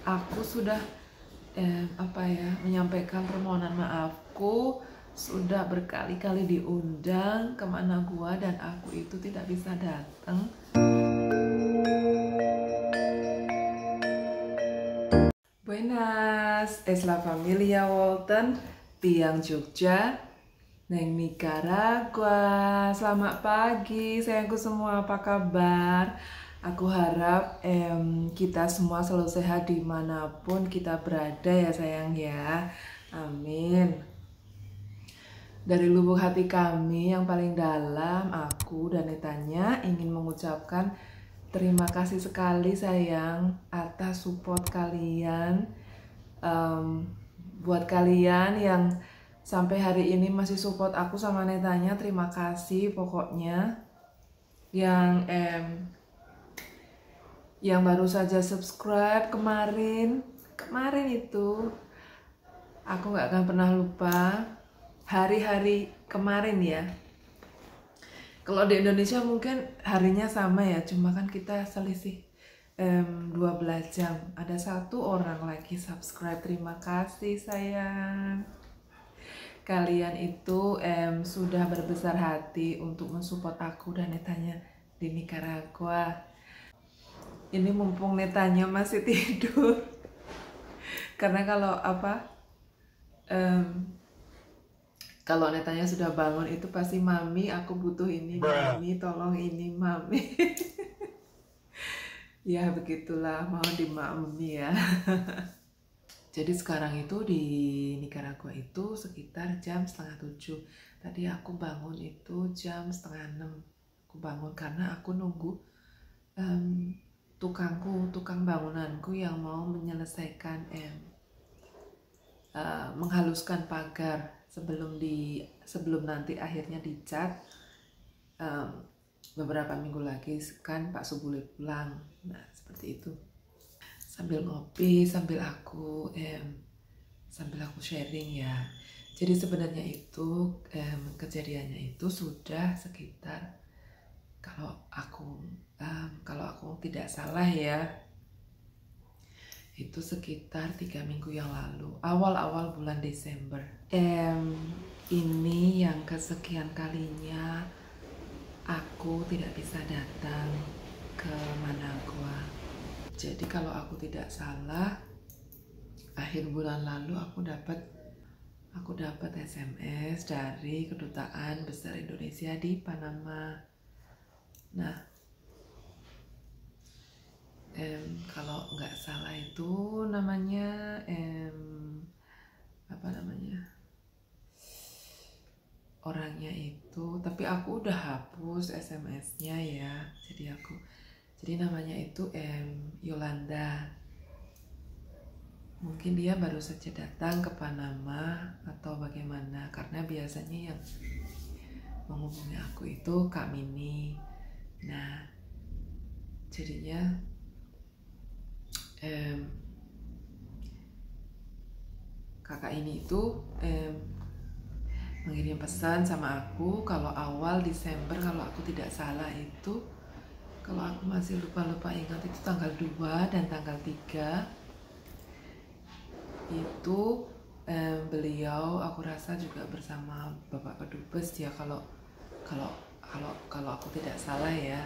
aku sudah menyampaikan permohonan maafku, sudah berkali-kali diundang kemana gua dan aku itu tidak bisa datang. Buenas, es la familia Walton, tiang Jogja, neng Nicaragua. Selamat pagi sayangku semua, apa kabar? Aku harap kita semua selalu sehat dimanapun kita berada ya sayang ya. Amin. Dari lubuk hati kami yang paling dalam, aku dan Netanya ingin mengucapkan terima kasih sekali sayang atas support kalian. Buat kalian yang sampai hari ini masih support aku sama Netanya, terima kasih pokoknya. Yang baru saja subscribe kemarin itu, aku nggak akan pernah lupa hari-hari kemarin ya. Kalau di Indonesia mungkin harinya sama ya, cuma kan kita selisih 12 jam. Ada satu orang lagi subscribe, terima kasih sayang. Kalian itu sudah berbesar hati untuk mensupport aku dan Netanya di Nicaragua. Ini mumpung Netanya masih tidur. Karena kalau Netanya sudah bangun itu pasti mami, aku butuh ini, mami, tolong ini, mami. Ya begitulah, mau dimaklumi ya. Jadi sekarang itu di Nicaragua itu sekitar jam 6:30. Tadi aku bangun itu jam 5:30. Aku bangun karena aku nunggu tukang bangunanku yang mau menyelesaikan menghaluskan pagar sebelum nanti akhirnya dicat. Beberapa minggu lagi kan Pak Subule pulang. Nah seperti itu. Sambil ngopi, sambil aku sharing ya. Jadi sebenarnya itu kejadiannya itu sudah sekitar, kalau aku tidak salah ya, itu sekitar 3 minggu yang lalu, awal-awal bulan Desember. Ini yang kesekian kalinya aku tidak bisa datang ke Managua. Jadi kalau aku tidak salah, akhir bulan lalu aku dapat SMS dari Kedutaan Besar Indonesia di Panama. Nah, kalau nggak salah itu namanya orangnya itu, tapi aku udah hapus SMS-nya ya. Jadi namanya itu Yolanda. Mungkin dia baru saja datang ke Panama atau bagaimana, karena biasanya yang menghubungi aku itu Kak Mini. Nah, jadinya kakak ini itu mengirim pesan sama aku kalau awal Desember, kalau aku tidak salah itu, kalau aku masih lupa ingat itu tanggal 2 dan tanggal 3 itu beliau, aku rasa juga bersama Bapak Kedubes ya, kalau aku tidak salah ya,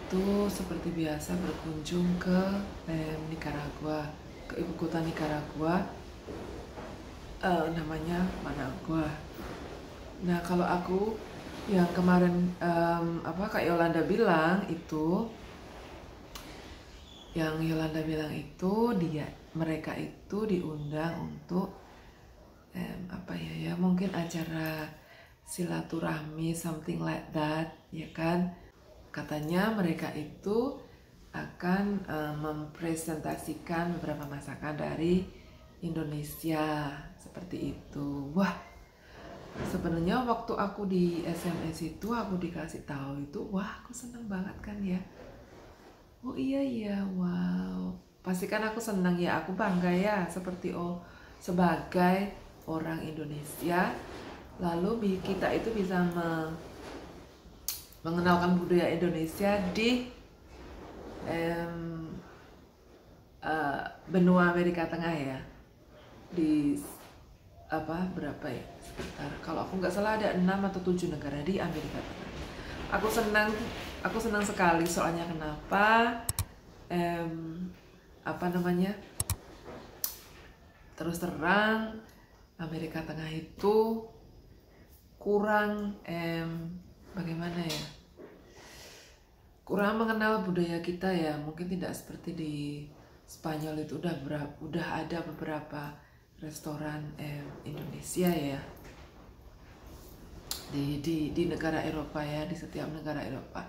itu seperti biasa berkunjung ke Nicaragua, ke ibu kota Nicaragua, namanya Managua. Nah kalau aku yang kemarin Kak Yolanda bilang itu, mereka itu diundang untuk mungkin acara silaturahmi, something like that ya kan. Katanya mereka itu akan mempresentasikan beberapa masakan dari Indonesia seperti itu. Wah, sebenarnya waktu aku di SMS itu aku dikasih tahu itu, wah aku seneng banget kan ya. Oh iya, wow. Pasti kan aku senang ya, aku bangga ya sebagai orang Indonesia. Lalu kita itu bisa mengenalkan budaya Indonesia di benua Amerika Tengah ya, di berapa ya, sekitar, kalau aku nggak salah ada 6 atau 7 negara di Amerika Tengah. Aku senang sekali, soalnya kenapa? Terus terang, Amerika Tengah itu kurang bagaimana ya, kurang mengenal budaya kita ya. Mungkin tidak seperti di Spanyol, itu udah ada beberapa restoran Indonesia ya di negara Eropa ya, di setiap negara Eropa.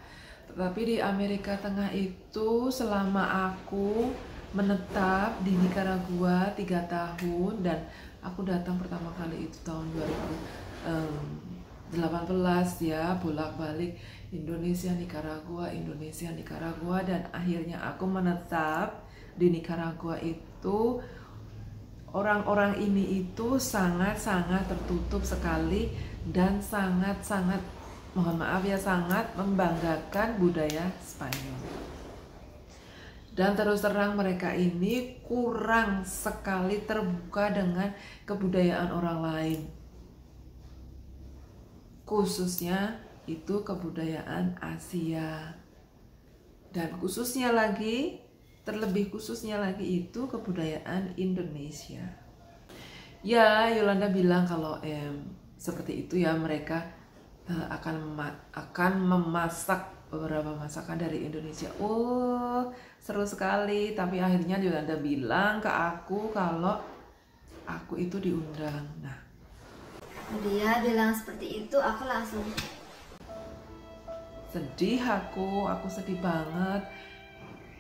Tetapi di Amerika Tengah itu, selama aku menetap di Nicaragua 3 tahun, dan aku datang pertama kali itu tahun 2018 ya, bolak-balik Indonesia Nicaragua, dan akhirnya aku menetap di Nicaragua itu. Orang-orang ini itu sangat-sangat tertutup sekali dan sangat-sangat, mohon maaf ya, sangat membanggakan budaya Spanyol. Dan terus terang mereka ini kurang sekali terbuka dengan kebudayaan orang lain, khususnya itu kebudayaan Asia, dan terlebih khususnya lagi itu kebudayaan Indonesia. Ya, Yolanda bilang kalau seperti itu ya, mereka akan memasak beberapa masakan dari Indonesia. Oh, seru sekali. Tapi akhirnya Yolanda bilang ke aku kalau aku itu diundang. Nah, dia bilang seperti itu, aku langsung sedih. Aku sedih banget.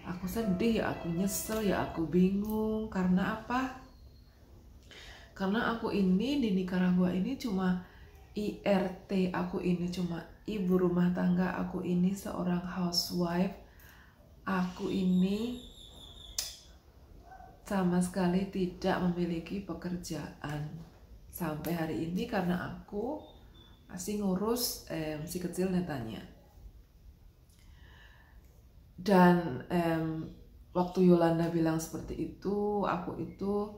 Aku sedih ya, aku nyesel ya, aku bingung. Karena apa? Karena aku ini di Nicaragua ini cuma IRT, aku ini cuma ibu rumah tangga, aku ini seorang housewife, aku ini sama sekali tidak memiliki pekerjaan sampai hari ini, karena aku masih ngurus si kecil netanya. Dan waktu Yolanda bilang seperti itu, aku itu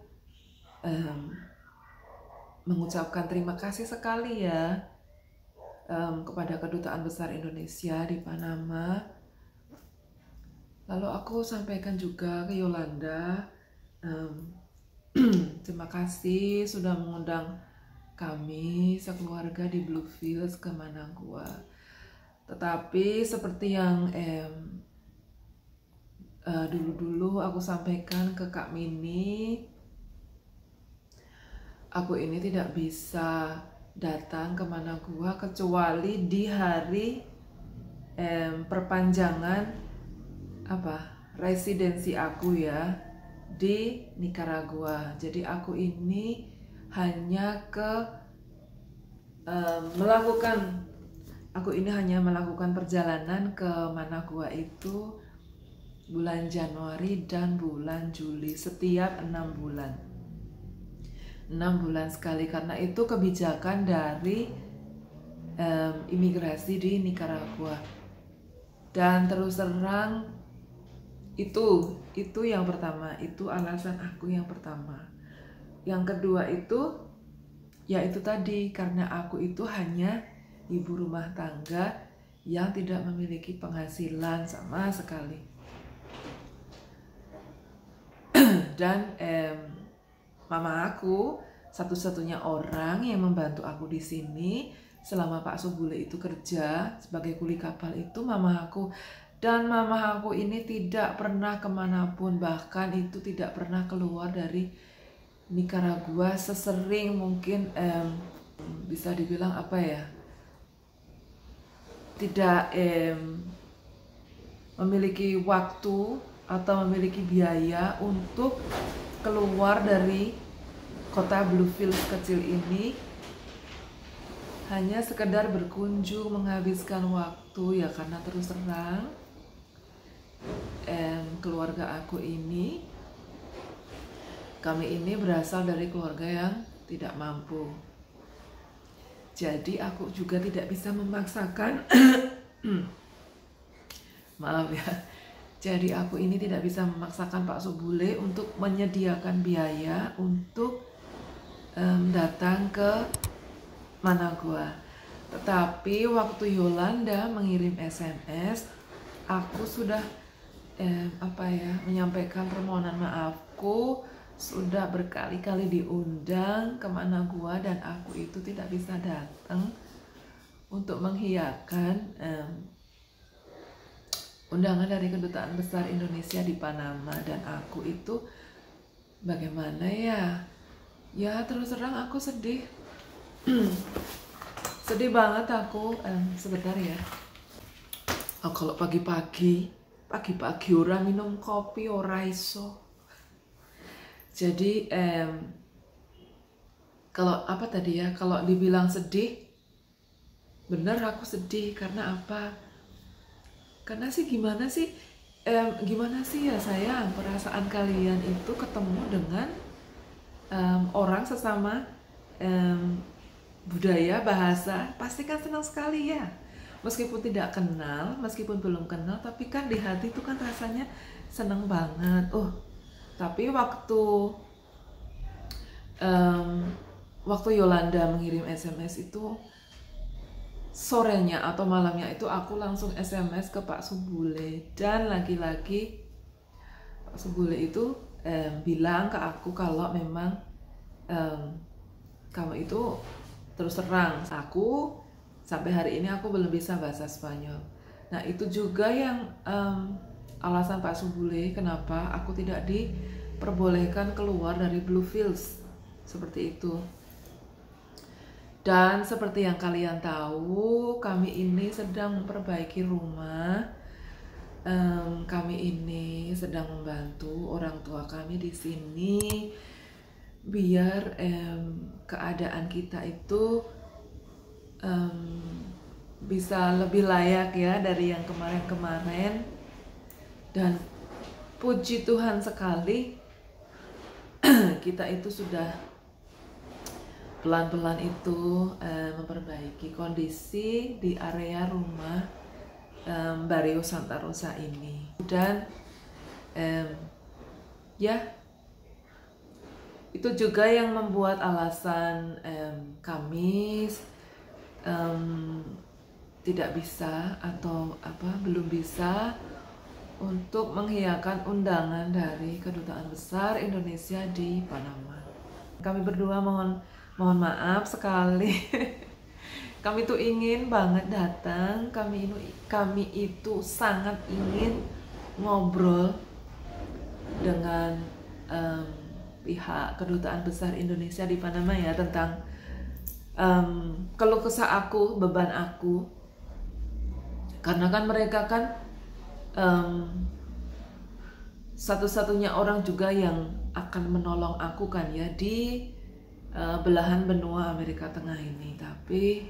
mengucapkan terima kasih sekali ya kepada Kedutaan Besar Indonesia di Panama. Lalu aku sampaikan juga ke Yolanda, terima kasih sudah mengundang kami sekeluarga di Bluefields ke Managua. Tetapi seperti yang dulu-dulu aku sampaikan ke Kak Mini, aku ini tidak bisa datang ke Managua kecuali di hari perpanjangan residensi aku ya di Nicaragua. Jadi aku ini hanya melakukan perjalanan ke Managua itu bulan Januari dan bulan Juli, setiap 6 bulan. 6 bulan sekali, karena itu kebijakan dari imigrasi di Nicaragua. Dan terus terang itu yang pertama, itu alasan aku yang pertama. Yang kedua itu ya itu tadi, karena aku itu hanya ibu rumah tangga yang tidak memiliki penghasilan sama sekali. Dan mama aku satu-satunya orang yang membantu aku di sini selama Pak Subule itu kerja sebagai kuli kapal itu mama aku. Dan mama aku ini tidak pernah kemanapun, bahkan itu tidak pernah keluar dari Nicaragua sesering mungkin bisa dibilang tidak memiliki waktu atau memiliki biaya untuk keluar dari kota Bluefields kecil ini, hanya sekedar berkunjung, menghabiskan waktu ya. Karena terus terang keluarga aku ini, kami ini berasal dari keluarga yang tidak mampu. Jadi aku juga tidak bisa memaksakan maaf ya, Jadi aku ini tidak bisa memaksakan Pak Subule untuk menyediakan biaya untuk datang ke Managua. Tetapi waktu Yolanda mengirim SMS, aku sudah menyampaikan permohonan maafku, sudah berkali-kali diundang ke Managua dan aku itu tidak bisa datang untuk menghiyahkan undangan dari Kedutaan Besar Indonesia di Panama. Dan aku itu bagaimana ya? Ya terus terang aku sedih. Sedih banget aku. Sebentar ya. Oh, kalau pagi-pagi orang minum kopi ora iso. Jadi kalau apa tadi ya? Kalau dibilang sedih, bener aku sedih. Karena apa? Karena sih gimana sih ya sayang, perasaan kalian itu ketemu dengan orang sesama budaya, bahasa, pasti kan senang sekali ya. Meskipun tidak kenal, meskipun belum kenal, tapi kan di hati itu kan rasanya senang banget. Tapi waktu Yolanda mengirim SMS itu, sorenya atau malamnya itu aku langsung SMS ke Pak Subule, dan lagi-lagi Pak Subule itu bilang ke aku kalau memang kamu itu terus terang, aku sampai hari ini aku belum bisa bahasa Spanyol. Nah itu juga yang alasan Pak Subule kenapa aku tidak diperbolehkan keluar dari Bluefields, seperti itu. Dan seperti yang kalian tahu, kami ini sedang memperbaiki rumah. Kami ini sedang membantu orang tua kami di sini biar keadaan kita itu bisa lebih layak ya dari yang kemarin-kemarin. Dan puji Tuhan sekali kita itu sudah pelan-pelan itu memperbaiki kondisi di area rumah Barrio Santa Rosa ini. Dan ya itu juga yang membuat alasan kami tidak bisa atau belum bisa untuk menghiyahkan undangan dari Kedutaan Besar Indonesia di Panama. Kami berdua mohon maaf sekali. Kami tuh ingin banget datang. Kami itu sangat ingin ngobrol dengan pihak Kedutaan Besar Indonesia di Panama ya, tentang keluh kesah aku, beban aku. Karena kan mereka kan satu-satunya orang juga yang akan menolong aku kan ya di belahan benua Amerika Tengah ini. Tapi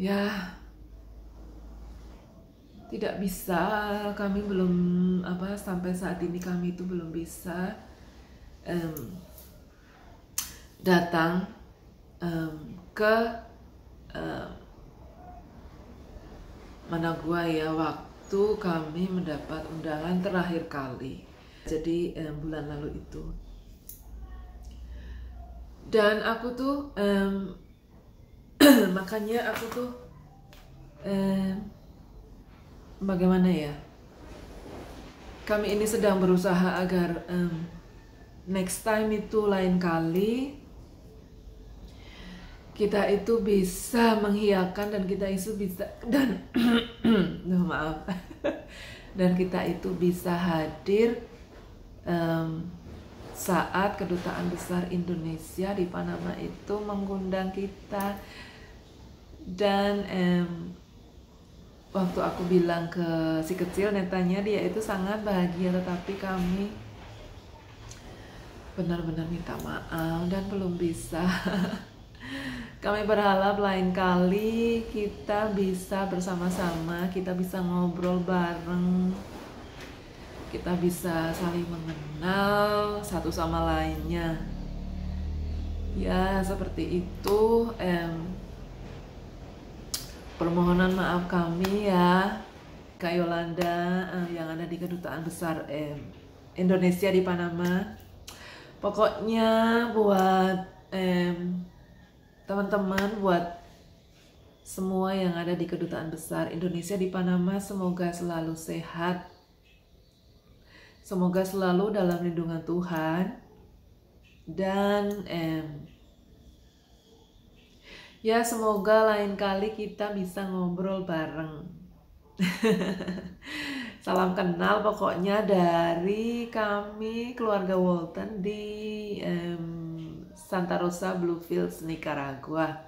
ya tidak bisa, kami belum sampai saat ini kami itu belum bisa datang ke Managua ya, waktu kami mendapat undangan terakhir kali. Jadi bulan lalu itu. Dan aku tuh makanya aku tuh bagaimana ya, kami ini sedang berusaha agar next time itu lain kali kita itu bisa menghiyahkan dan kita itu bisa dan kita itu bisa hadir saat Kedutaan Besar Indonesia di Panama itu mengundang kita. Dan waktu aku bilang ke si kecil, netanya dia itu sangat bahagia, tetapi kami benar-benar minta maaf dan belum bisa. Kami berharap lain kali kita bisa bersama-sama, kita bisa ngobrol bareng, kita bisa saling mengenal satu sama lainnya. Ya seperti itu. Permohonan maaf kami ya. Kak Yolanda yang ada di Kedutaan Besar Indonesia di Panama. Pokoknya buat teman-teman, buat semua yang ada di Kedutaan Besar Indonesia di Panama, semoga selalu sehat, semoga selalu dalam lindungan Tuhan, dan ya semoga lain kali kita bisa ngobrol bareng. Salam kenal pokoknya dari kami keluarga Walton di Santa Rosa Bluefields, Nicaragua.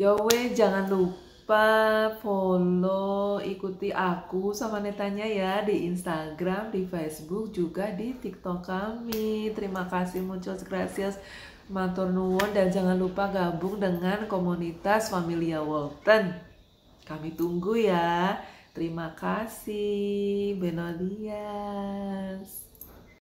Yowe, jangan lupa follow, ikuti aku sama Netanya ya di Instagram, di Facebook, juga di TikTok kami. Terima kasih, muchas gracias, matur nuwun, dan jangan lupa gabung dengan komunitas Familia Walton. Kami tunggu ya. Terima kasih. Buenos dias.